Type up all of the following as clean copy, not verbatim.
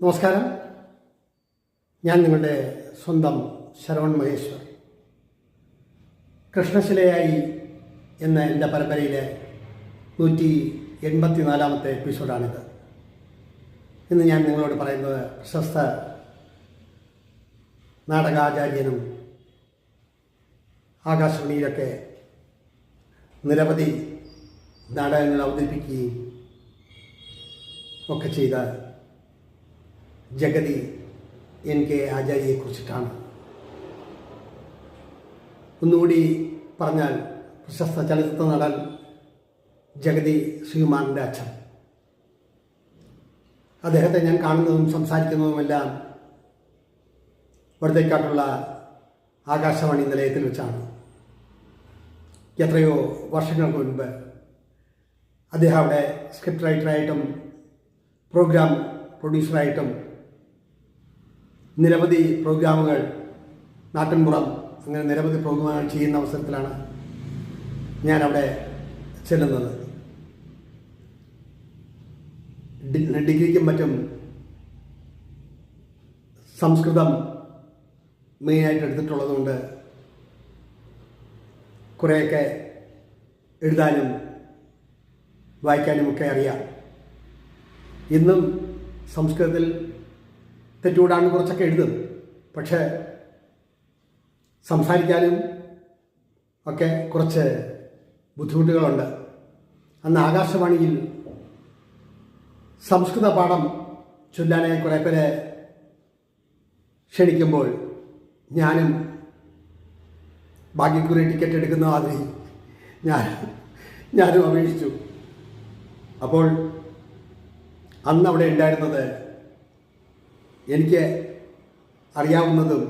നമസ്കാരം. ഞാൻ നിങ്ങളുടെ സ്വന്തം ശരവൺ മഹേശ്വർ. കൃഷ്ണശിലയായി എന്ന എൻ്റെ പരമ്പരയിലെ 184-ാമത്തെ എപ്പിസോഡാണിത്. ഇന്ന് ഞാൻ നിങ്ങളോട് പറയുന്നത് പ്രശസ്ത നാടകാചാര്യനും ആകാശവാണിയിലൊക്കെ നിരവധി നാടകങ്ങൾ അവതരിപ്പിക്കുകയും ഒക്കെ ചെയ്ത ജഗതി NK ആചാര്യയെക്കുറിച്ചിട്ടാണ്. ഒന്നുകൂടി പറഞ്ഞാൽ പ്രശസ്ത ചലച്ചിത്ര നടൻ ജഗതി ശ്രീകുമാറിൻ്റെ അച്ഛൻ. അദ്ദേഹത്തെ ഞാൻ കാണുന്നതും സംസാരിക്കുന്നതുമെല്ലാം വടത്തേക്കാട്ടുള്ള ആകാശവാണി നിലയത്തിൽ വെച്ചാണ്. എത്രയോ വർഷങ്ങൾക്ക് മുൻപ് അദ്ദേഹം അവിടെ സ്ക്രിപ്റ്റ് റൈറ്ററായിട്ടും പ്രോഗ്രാം പ്രൊഡ്യൂസറായിട്ടും നിരവധി പ്രോഗ്രാമുകൾ, നാട്ടിൻപുറം, അങ്ങനെ നിരവധി പ്രോഗ്രാമുകൾ ചെയ്യുന്ന അവസരത്തിലാണ് ഞാനവിടെ ചെല്ലുന്നത്. ഡിഗ്രിക്കും മറ്റും സംസ്കൃതം മെയിനായിട്ട് എടുത്തിട്ടുള്ളതുകൊണ്ട് കുറേയൊക്കെ എഴുതാനും വായിക്കാനുമൊക്കെ അറിയാം. ഇന്നും സംസ്കൃതത്തിൽ തെറ്റുകൂടാണ്ട് കുറച്ചൊക്കെ എഴുതും, പക്ഷേ സംസാരിക്കാനും ഒക്കെ കുറച്ച് ബുദ്ധിമുട്ടുകളുണ്ട്. അന്ന് ആകാശവാണിയിൽ സംസ്കൃത പാഠം ചൊല്ലാനായി കുറേ പേരെ ക്ഷണിക്കുമ്പോൾ ഞാനും ഭാഗ്യക്കുറി ടിക്കറ്റ് എടുക്കുന്ന മാതിരി ഞാനും അപേക്ഷിച്ചു. അപ്പോൾ അന്ന് അവിടെ ഉണ്ടായിരുന്നത് എനിക്ക് അറിയാവുന്നതും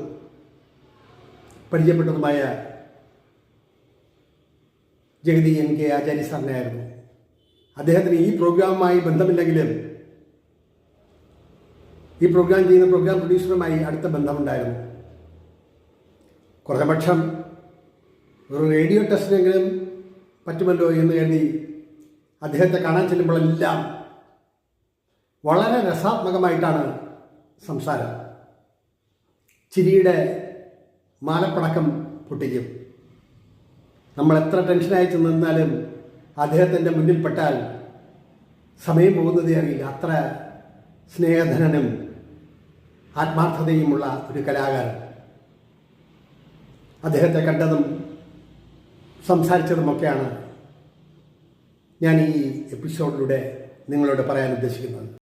പരിചയപ്പെട്ടതുമായ ജഗതി NK ആചാര്യ സാറിനായിരുന്നു. അദ്ദേഹത്തിന് ഈ പ്രോഗ്രാമുമായി ബന്ധമില്ലെങ്കിലും ഈ പ്രോഗ്രാം ചെയ്യുന്ന പ്രോഗ്രാം പ്രൊഡ്യൂസറുമായി അടുത്ത ബന്ധമുണ്ടായിരുന്നു. കുറഞ്ഞപക്ഷം ഒരു റേഡിയോ ടെസ്റ്റിനെങ്കിലും പറ്റുമല്ലോ എന്ന് കരുതി അദ്ദേഹത്തെ കാണാൻ ചെല്ലുമ്പോഴെല്ലാം വളരെ രസാത്മകമായിട്ടാണ് സംസാരം. ചിരിയുടെ മാലപ്പടക്കം പൊട്ടിക്കും. നമ്മൾ എത്ര ടെൻഷനായി ചെന്നാലും അദ്ദേഹത്തിൻ്റെ മുന്നിൽപ്പെട്ടാൽ സമയം പോകുന്നതേ അറിയില്ല. അത്ര സ്നേഹധനനും ആത്മാർത്ഥതയുമുള്ള ഒരു കലാകാരൻ. അദ്ദേഹത്തെ കണ്ടതും സംസാരിച്ചതുമൊക്കെയാണ് ഞാൻ ഈ എപ്പിസോഡിലൂടെ നിങ്ങളോട് പറയാൻ ഉദ്ദേശിക്കുന്നത്.